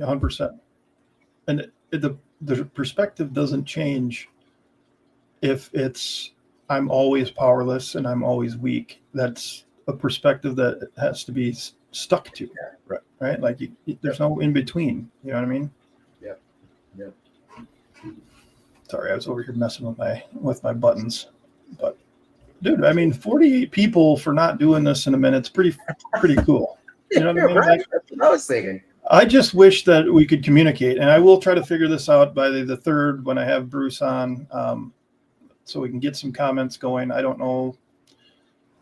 100%. And the perspective doesn't change if it's I'm always powerless and I'm always weak. That's a perspective that has to be stuck to, right? Like there's no in between. You know what I mean? Yep. Yep. Sorry, I was over here messing with my buttons, but dude, I mean, 48 people for not doing this in a minute's pretty cool. You know what I mean? Right? That's what I was thinking. I just wish that we could communicate, and I will try to figure this out by the 3rd when I have Bruce on, so we can get some comments going. I don't know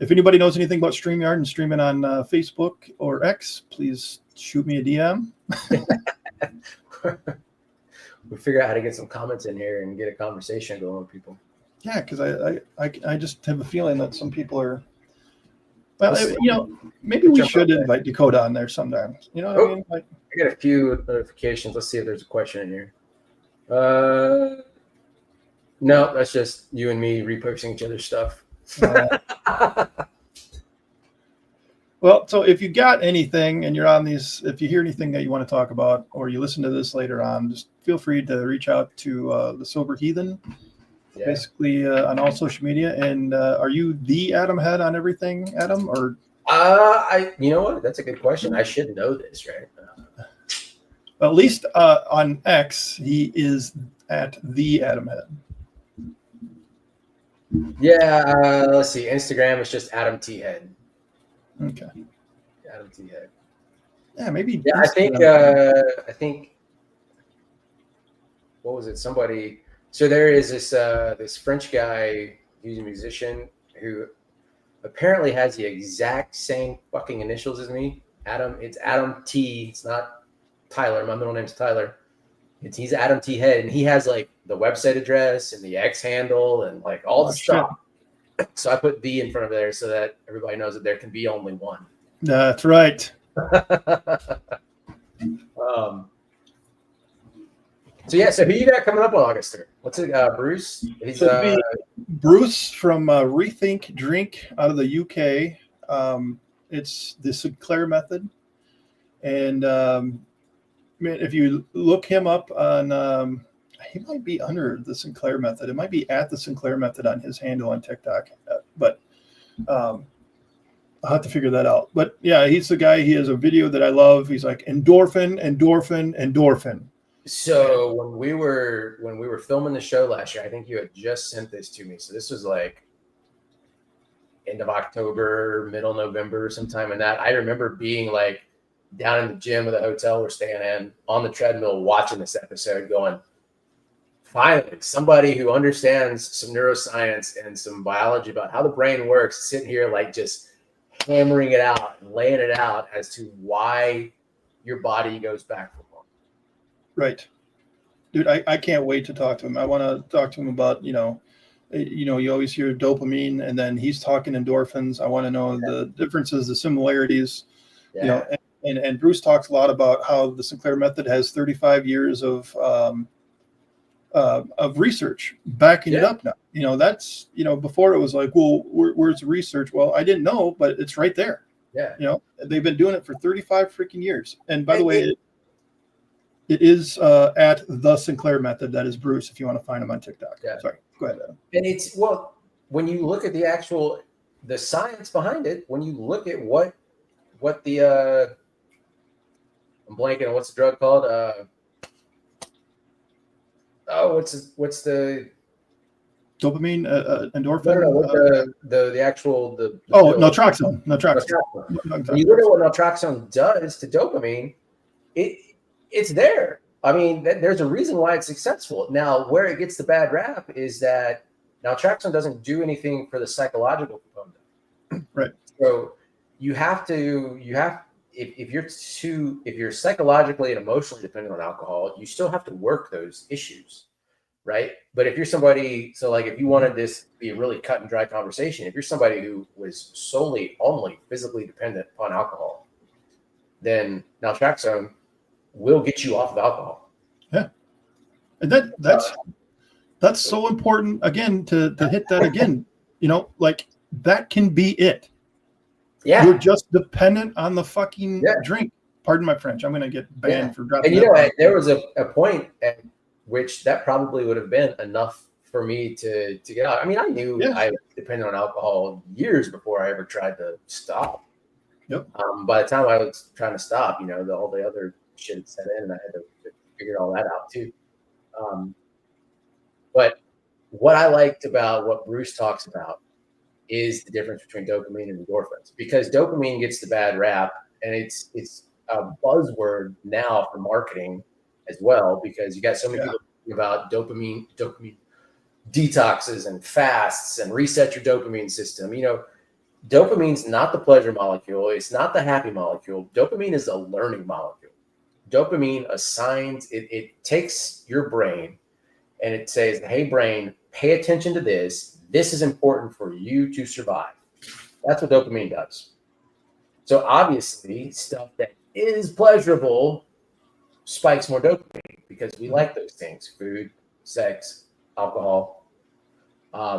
if anybody knows anything about StreamYard and streaming on Facebook or X. Please shoot me a DM. We figure out how to get some comments in here and get a conversation going with people. Yeah, because I just have a feeling that some people are. Well, maybe we should invite Dakota on there sometime. You know what I mean? Like, I got a few notifications. Let's see if there's a question in here. No, that's just you and me reposting each other's stuff. Well, so if you got anything and you're on these, if you hear anything that you want to talk about, or you listen to this later on, just feel free to reach out to the Sober Heathen, basically on all social media. And are you the Adam Head on everything, Adam? Or you know what? That's a good question. I should know this, right? At least on X, he is at the Adam Head. Yeah, let's see. Instagram is just Adam T Head. Okay. Adam T Head. Yeah, maybe. Yeah, I think. What was it? Somebody. So there is this French guy who's a musician who apparently has the exact same fucking initials as me. Adam. It's Adam T. It's not Tyler. My middle name's Tyler. He's Adam T Head, and he has like the website address and the X handle and like all the stuff. So I put the in front of there so that everybody knows that there can be only one. That's right. So who you got coming up on August 3rd? What's it? Bruce? He's Bruce from Rethink Drink out of the UK. It's the Sinclair Method, and if you look him up on, he might be under the Sinclair Method. It might be at the Sinclair Method on his handle on TikTok, but I'll have to figure that out. But yeah, he's the guy. He has a video that I love. He's like endorphin. So when we were filming the show last year, I think you had just sent this to me. So this was like end of October, middle November, sometime in that. I remember being like down in the gym of the hotel we're staying in on the treadmill watching this episode going, finally, somebody who understands some neuroscience and some biology about how the brain works, sitting here like just hammering it out and laying it out as to why your body goes back for more. Right. Dude, I can't wait to talk to him. I want to talk to him about, you always hear dopamine and then he's talking endorphins. I want to know the differences, the similarities, and Bruce talks a lot about how the Sinclair Method has 35 years of research backing it up now. That's, before it was like, well, where's the research? Well, I didn't know, but it's right there. Yeah. They've been doing it for 35 freaking years. And by the way, it is at the Sinclair Method. That is Bruce, if you want to find him on TikTok. Yeah. Sorry. Go ahead, Adam. And it's, when you look at the science behind it, when you look at what the, I'm blanking on what's the drug called? What's the dopamine, endorphin? No, the actual naltrexone. When you look at what naltrexone does to dopamine, it's there. I mean, there's a reason why it's successful. Now, where it gets the bad rap is that naltrexone doesn't do anything for the psychological component. Right. So if you're psychologically and emotionally dependent on alcohol, you still have to work those issues, right? But if you're somebody, so like if you wanted this to be a really cut and dry conversation, if you're somebody who was solely only physically dependent upon alcohol, then naltrexone will get you off of alcohol. Yeah, and that's so important again to hit that again. Like that can be it. Yeah, you're just dependent on the fucking drink. pardon my French, I'm going to get banned Yeah. for dropping And that. there was a point at which that probably would have been enough for me to get out. I mean, I knew I depended on alcohol years before I ever tried to stop. Yep. By the time I was trying to stop, all the other shit had set in, and I had to figure all that out too. But what I liked about what Bruce talks about is the difference between dopamine and endorphins, because dopamine gets the bad rap, and it's a buzzword now for marketing as well, because you got so many people talking about dopamine detoxes and fasts and reset your dopamine system. Dopamine's not the pleasure molecule. It's not the happy molecule. Dopamine is a learning molecule. Dopamine assigns, it takes your brain and it says, hey, brain, pay attention to this. This is important for you to survive. That's what dopamine does. So obviously, stuff that is pleasurable spikes more dopamine because we like those things: food, sex, alcohol.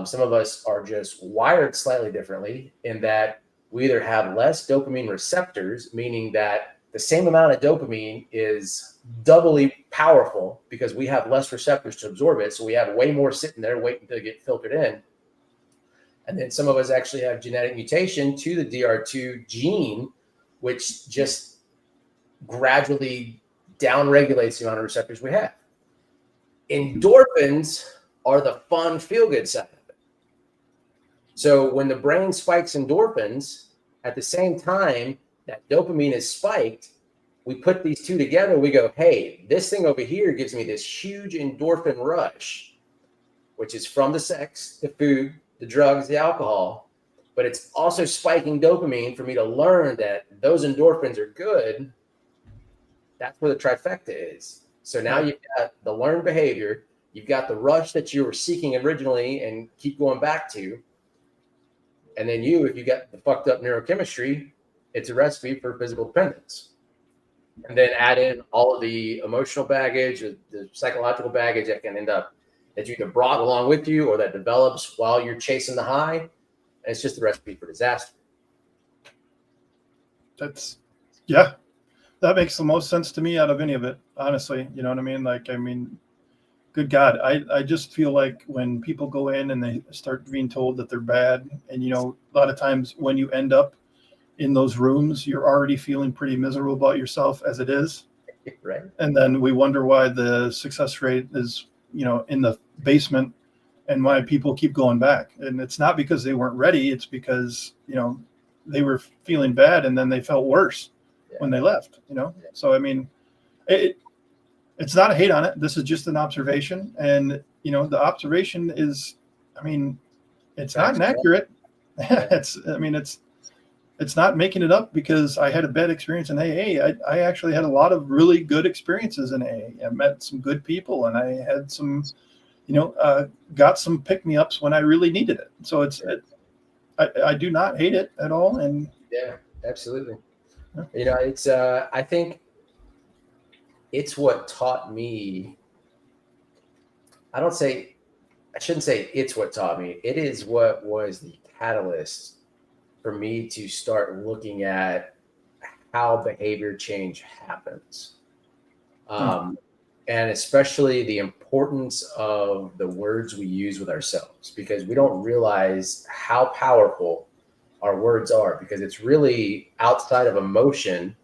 Some of us are just wired slightly differently in that we either have less dopamine receptors, meaning that the same amount of dopamine is doubly powerful because we have less receptors to absorb it. So we have way more sitting there waiting to get filtered in. And then some of us actually have genetic mutation to the DR2 gene, which just gradually downregulates the amount of receptors we have. Endorphins are the fun, feel-good side of it. So when the brain spikes endorphins, at the same time that dopamine is spiked, we put these two together. We go, hey, this thing over here gives me this huge endorphin rush, which is from the sex, the food, the drugs, the alcohol, but it's also spiking dopamine for me to learn that those endorphins are good. That's where the trifecta is. So now you've got the learned behavior, you've got the rush that you were seeking originally and keep going back to. And then if you got the fucked up neurochemistry, it's a recipe for physical dependence. And then add in all of the emotional baggage, the psychological baggage that can end up that you either brought along with you or that develops while you're chasing the high. And it's just a recipe for disaster. That makes the most sense to me out of any of it, honestly. You know what I mean? Good God, I just feel like when people go in and they start being told that they're bad, and a lot of times when you end up in those rooms, you're already feeling pretty miserable about yourself as it is. Right. And then we wonder why the success rate is, in the basement, and why people keep going back. And it's not because they weren't ready. It's because, they were feeling bad and then they felt worse when they left, So, I mean, it's not a hate on it. This is just an observation. And, the observation is, it's not inaccurate. It's not making it up because I had a bad experience in AA. I actually had a lot of really good experiences in AA. I met some good people, and I had some, got some pick-me-ups when I really needed it. So I do not hate it at all. And yeah, absolutely. Yeah. It's I think it's what taught me. I shouldn't say it's what taught me. It is what was the catalyst for me to start looking at how behavior change happens. And especially the importance of the words we use with ourselves, because we don't realize how powerful our words are, because it's really outside of emotion.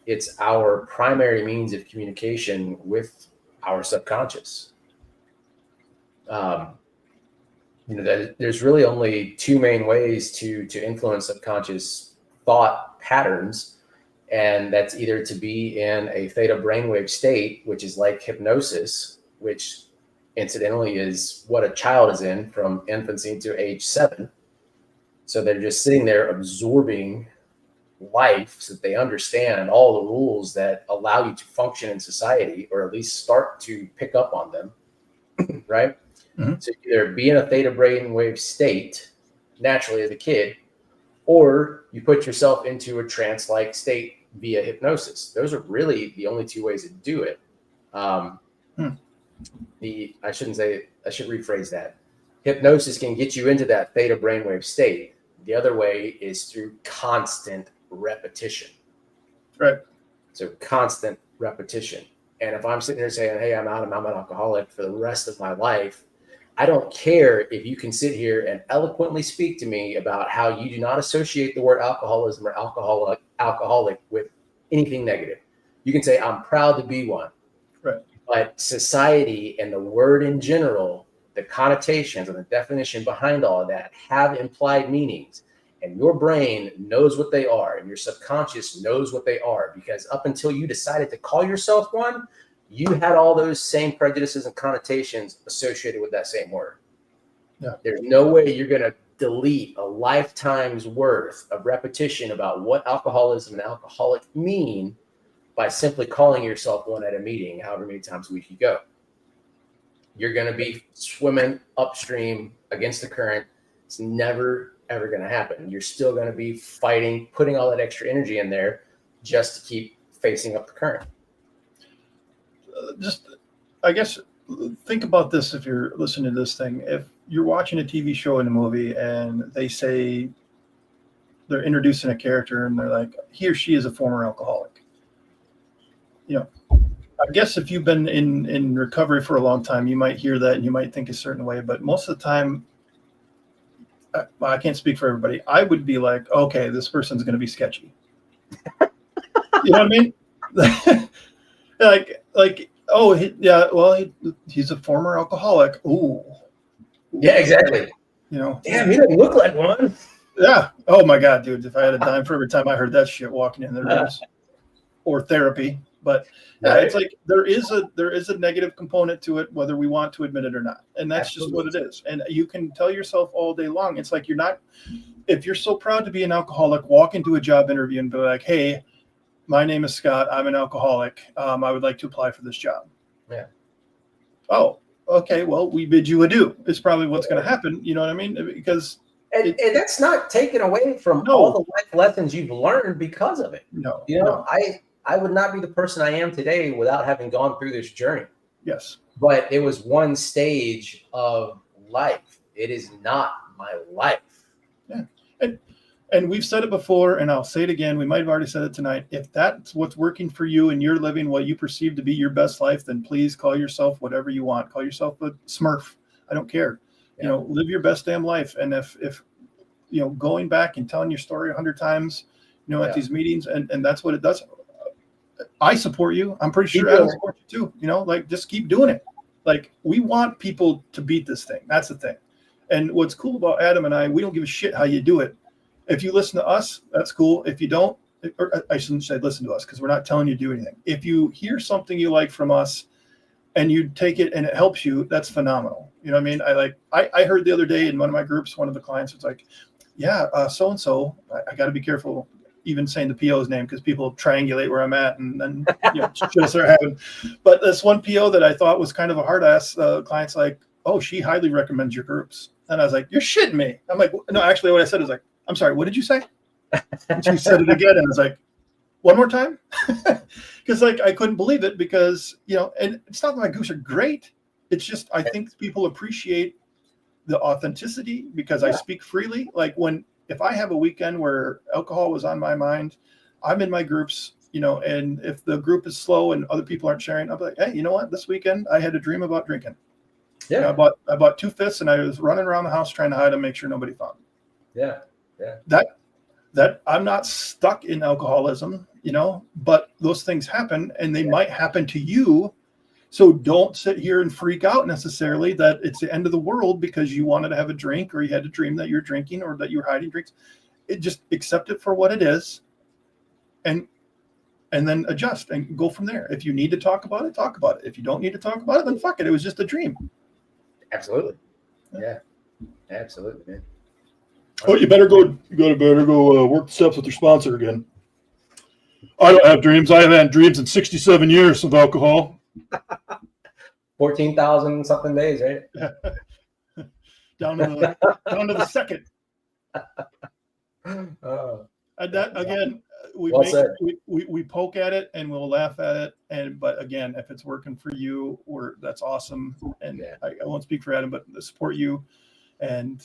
It's our primary means of communication with our subconscious. There's really only two main ways to influence subconscious thought patterns, and that's either to be in a theta brainwave state, which is like hypnosis, which incidentally is what a child is in from infancy to age 7. So they're just sitting there absorbing life so that they understand all the rules that allow you to function in society, or at least start to pick up on them, right? Mm-hmm. So either be in a theta brainwave state naturally as a kid, or you put yourself into a trance-like state via hypnosis. Those are really the only two ways to do it. I should rephrase that. Hypnosis can get you into that theta brainwave state. The other way is through constant repetition. Right. So constant repetition. And if I'm sitting here saying, hey, I'm an alcoholic for the rest of my life, I don't care if you can sit here and eloquently speak to me about how you do not associate the word alcoholism or alcoholic with anything negative. You can say, I'm proud to be one. Right. But society and the word in general, the connotations and the definition behind all of that have implied meanings. And your brain knows what they are, and your subconscious knows what they are, because up until you decided to call yourself one, you had all those same prejudices and connotations associated with that same word. Yeah. There's no way you're going to delete a lifetime's worth of repetition about what alcoholism and alcoholic mean by simply calling yourself one at a meeting, however many times a week you go. You're going to be swimming upstream against the current. It's never, ever going to happen. You're still going to be fighting, putting all that extra energy in there just to keep facing up the current. I guess, think about this if you're listening to this thing. If you're watching a TV show and a movie and they say they're introducing a character and they're like, he or she is a former alcoholic. You know, I guess if you've been in recovery for a long time, you might hear that and you might think a certain way. But most of the time, I can't speak for everybody. I would be like, okay, this person's going to be sketchy. You know what I mean? like, oh, he's a former alcoholic. Ooh. Yeah, exactly. You know, damn, he doesn't look like one. Yeah. Oh my God, dude. If I had a dime for every time I heard that shit walking in the rooms or therapy, but yeah, it's like there is a negative component to it, whether we want to admit it or not. And that's Absolutely. Just what it is. And you can tell yourself all day long. It's like if you're so proud to be an alcoholic, walk into a job interview and be like, hey, my name is Scott. I'm an alcoholic. I would like to apply for this job. Yeah. Oh, okay. Well, we bid you adieu. It's probably what's going to happen. You know what I mean? Because and that's not taken away from all the life lessons you've learned because of it. No. You know, I would not be the person I am today without having gone through this journey. Yes. But it was one stage of life. It is not my life. Yeah. And we've said it before, and I'll say it again. We might have already said it tonight. If that's what's working for you and you're living what you perceive to be your best life, then please call yourself whatever you want. Call yourself a Smurf. I don't care. Yeah. You know, live your best damn life. And if you know, going back and telling your story 100 times, you know, at these meetings, and that's what it does. I support you. I'm pretty sure Adam supports you too. You know, like, just keep doing it. Like, we want people to beat this thing. That's the thing. And what's cool about Adam and I, we don't give a shit how you do it. If you listen to us, that's cool. If you don't, or I shouldn't say listen to us, because we're not telling you to do anything. If you hear something you like from us and you take it and it helps you, that's phenomenal. You know what I mean? I heard the other day in one of my groups, one of the clients was like, yeah, so-and-so, I got to be careful even saying the PO's name, because people triangulate where I'm at and then, you know, shit start happening. But this one PO that I thought was kind of a hard ass, client's like, oh, she highly recommends your groups. And I was like, you're shitting me. I'm like, no, actually what I said is like, I'm sorry, what did you say? And she said it again. And I was like, one more time? Because like, I couldn't believe it, because, you know, and it's not that my groups are great. It's just, I think people appreciate the authenticity because I speak freely. Like, if I have a weekend where alcohol was on my mind, I'm in my groups, you know, and if the group is slow and other people aren't sharing, I'll be like, hey, you know what? This weekend I had a dream about drinking. Yeah. You know, I bought 2 5ths and I was running around the house trying to hide them, make sure nobody found them. Yeah. Yeah. That I'm not stuck in alcoholism, you know, but those things happen and they might happen to you. So don't sit here and freak out necessarily that it's the end of the world because you wanted to have a drink or you had a dream that you're drinking or that you're hiding drinks. It just accept it for what it is and then adjust and go from there. If you need to talk about it, talk about it. If you don't need to talk about it, then fuck it. It was just a dream. Absolutely. Yeah. Absolutely, man. Oh, you better go work the steps with your sponsor again. I don't have dreams. I haven't had dreams in 67 years of alcohol. 14,000 something days, right? down to the second. And that again, we poke at it and we'll laugh at it. But again, if it's working for you, that's awesome. And I won't speak for Adam, but support you and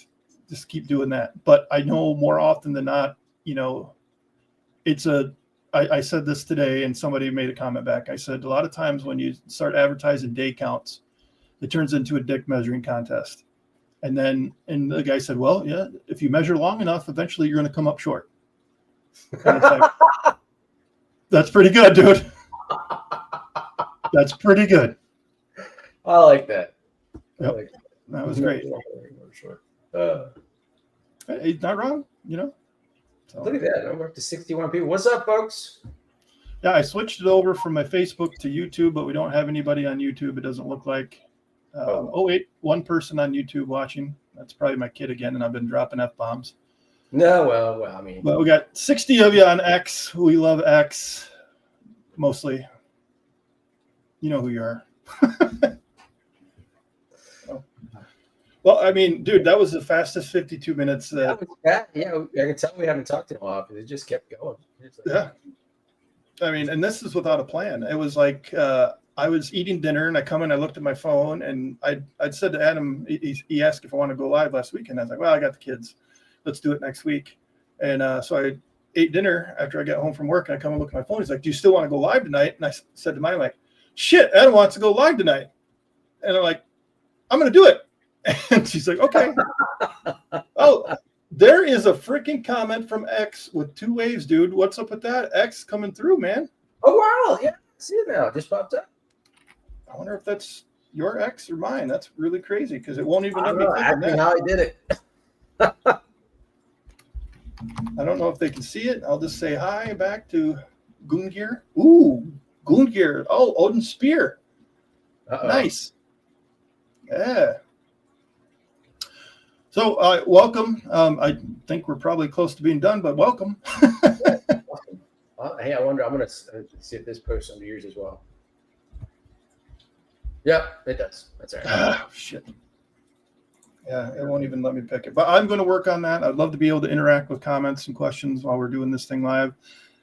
just keep doing that. But I know more often than not, you know, I said this today, and somebody made a comment back. I said, a lot of times when you start advertising day counts, it turns into a dick measuring contest. And the guy said, well, yeah, if you measure long enough, eventually you're going to come up short. And it's like, that's pretty good, dude. That's pretty good. I like that. Yep. Like that was great. He's not wrong, So, look at that. We're up to 61 people. What's up, folks? Yeah, I switched it over from my Facebook to YouTube, but we don't have anybody on YouTube. It doesn't look like. Wait, one person on YouTube watching. That's probably my kid again, and I've been dropping F-bombs. No, well, I mean. But we got 60 of you on X. We love X, mostly. You know who you are. Well, I mean, dude, that was the fastest 52 minutes. Yeah, I can tell we haven't talked in a while because it just kept going. Yeah. I mean, and this is without a plan. It was like I was eating dinner and I come in, I looked at my phone, and I'd said to Adam, he asked if I want to go live last weekend. I was like, well, I got the kids. Let's do it next week. And so I ate dinner after I got home from work, and I come and look at my phone. He's like, do you still want to go live tonight? And I said to mine, like, shit, Adam wants to go live tonight. And I'm like, I'm going to do it. And she's like, okay. Oh, there is a freaking comment from X with 2 waves, dude. What's up with that? X coming through, man. Oh, wow. Yeah. See it now. Just popped up. I wonder if that's your X or mine. That's really crazy because it won't even let me click on that. How I did it. I don't know if they can see it. I'll just say hi back to Goongear. Ooh, Goongear. Oh, Odin Spear. Nice. Yeah. So welcome. I think we're probably close to being done, but welcome. Awesome. Hey, I wonder, I'm going to see if this posts under yours as well. Yep, it does. That's all right. Shit. Yeah, it won't even let me pick it. But I'm going to work on that. I'd love to be able to interact with comments and questions while we're doing this thing live.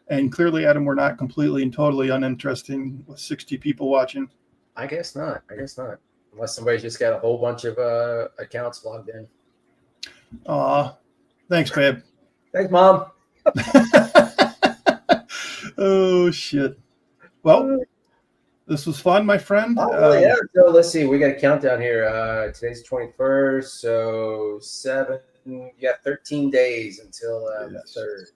And clearly, Adam, we're not completely and totally uninteresting with 60 people watching. I guess not. Unless somebody's just got a whole bunch of accounts logged in. Aw, thanks, babe. Thanks, Mom. Oh, shit. Well, this was fun, my friend. Yeah. So let's see. We got a countdown here. Today's 21st. So 7. You got 13 days until the 3rd.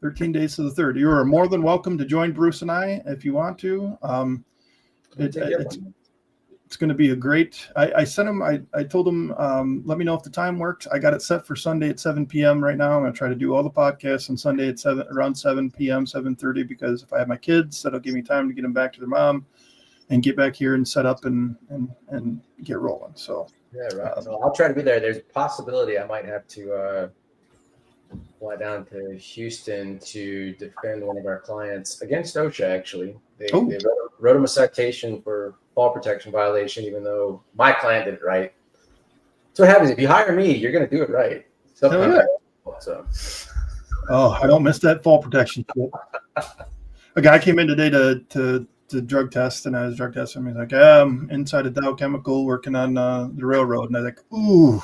13 days to the 3rd. You are more than welcome to join Bruce and I if you want to. It's going to be a great. I sent him. I told him, let me know if the time works. I got it set for Sunday at 7 p.m. right now. I'm going to try to do all the podcasts on Sunday at around 7 p.m., 7:30, because if I have my kids, that'll give me time to get them back to their mom and get back here and set up and get rolling. So yeah, right. So I'll try to be there. There's a possibility I might have to fly down to Houston to defend one of our clients against OSHA. Actually, they wrote him a citation for fall protection violation, even though my client did it right. So what happens if you hire me, you're going to do it right. So, I don't miss that fall protection shit. A guy came in today to drug test, and I was drug testing him. He's like, I'm inside a Dow Chemical working on the railroad. And I was like, ooh.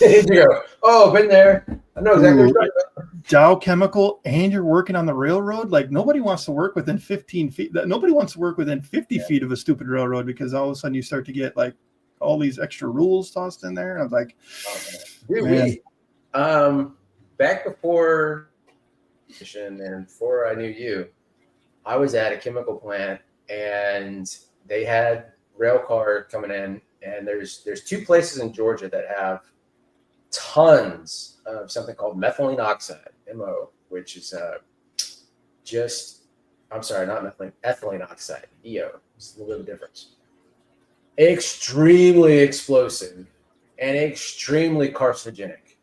You go, oh, been there. I know exactly what you're talking about. Dow Chemical, and you're working on the railroad? Like, nobody wants to work within 15 feet. Nobody wants to work within 50 feet of a stupid railroad, because all of a sudden you start to get like all these extra rules tossed in there. And I was like, dude, back before and before I knew you, I was at a chemical plant, and they had rail car coming in, and there's 2 places in Georgia that have tons of something called methylene oxide, MO, which is ethylene oxide, EO. It's a little bit of a difference. Extremely explosive and extremely carcinogenic.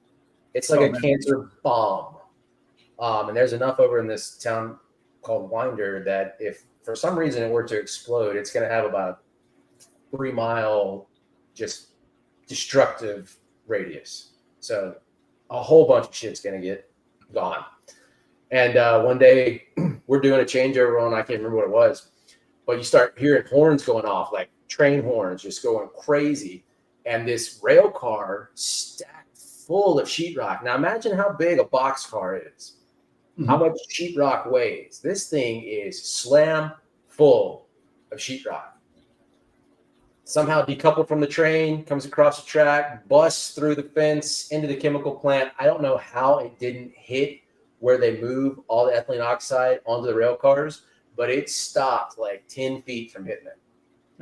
It's like a cancer bomb. And there's enough over in this town called Winder that if for some reason it were to explode, it's going to have about a 3-mile just destructive radius. So a whole bunch of shit's going to get gone. And one day we're doing a changeover on, I can't remember what it was, but you start hearing horns going off, like train horns just going crazy. And this rail car stacked full of sheetrock. Now imagine how big a box car is. how much sheetrock weighs. This thing is slam full of sheetrock. Somehow decoupled from the train, comes across the track, busts through the fence into the chemical plant. I don't know how it didn't hit where they move all the ethylene oxide onto the rail cars, but it stopped like 10 feet from hitting it.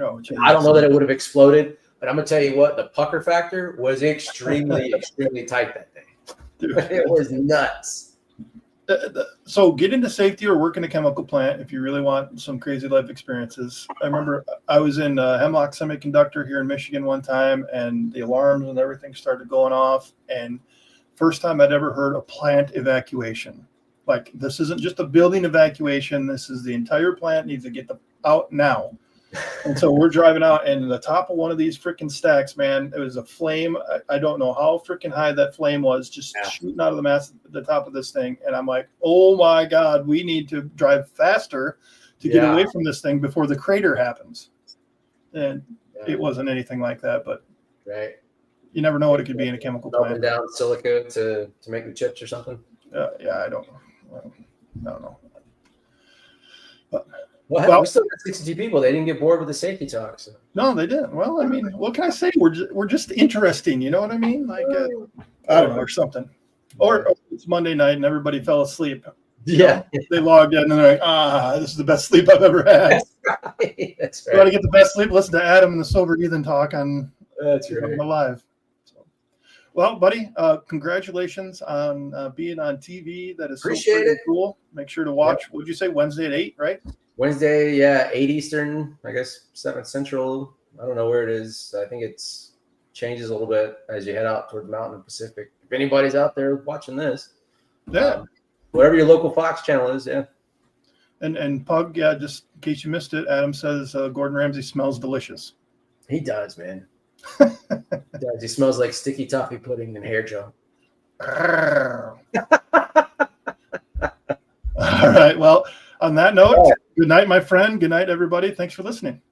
Oh, I don't know that it would have exploded, but I'm going to tell you what, the pucker factor was extremely, extremely tight that day. Dude. It was nuts. So get into safety or work in a chemical plant if you really want some crazy life experiences. I remember I was in Hemlock Semiconductor here in Michigan one time, and the alarms and everything started going off. And first time I'd ever heard a plant evacuation. Like, this isn't just a building evacuation. This is the entire plant needs to get out now. And so we're driving out, and the top of one of these freaking stacks, man, it was a flame. I don't know how freaking high that flame was, just shooting out of the mass at the top of this thing. And I'm like, oh my God, we need to drive faster to get away from this thing before the crater happens. And it wasn't anything like that, but you never know what it could be in a chemical plant. Down silica to make the chips or something. I don't know. But, well, we still got 62 people. They didn't get bored with the safety talk. So. No, they didn't. Well, I mean, what can I say? We're just interesting. You know what I mean? Like, I don't know, or something. Or it's Monday night and everybody fell asleep. Yeah. You know, they logged in and they're like, this is the best sleep I've ever had. That's right. You got to get the best sleep. Listen to Adam and the Sober Heathen talk on Alive. So, well, buddy, congratulations on being on TV. That is Appreciate so it. Cool. Make sure to watch. What'd you say? Wednesday at 8, right? Wednesday, 8 Eastern, I guess 7 Central. I don't know where it is. I think it's changes a little bit as you head out toward the Mountain Pacific. If anybody's out there watching this, whatever your local Fox channel is, And Pug, just in case you missed it, Adam says Gordon Ramsay smells delicious. He does, man. He does. He smells like sticky toffee pudding and hair gel. All right. Well, on that note, good night, my friend. Good night, everybody. Thanks for listening.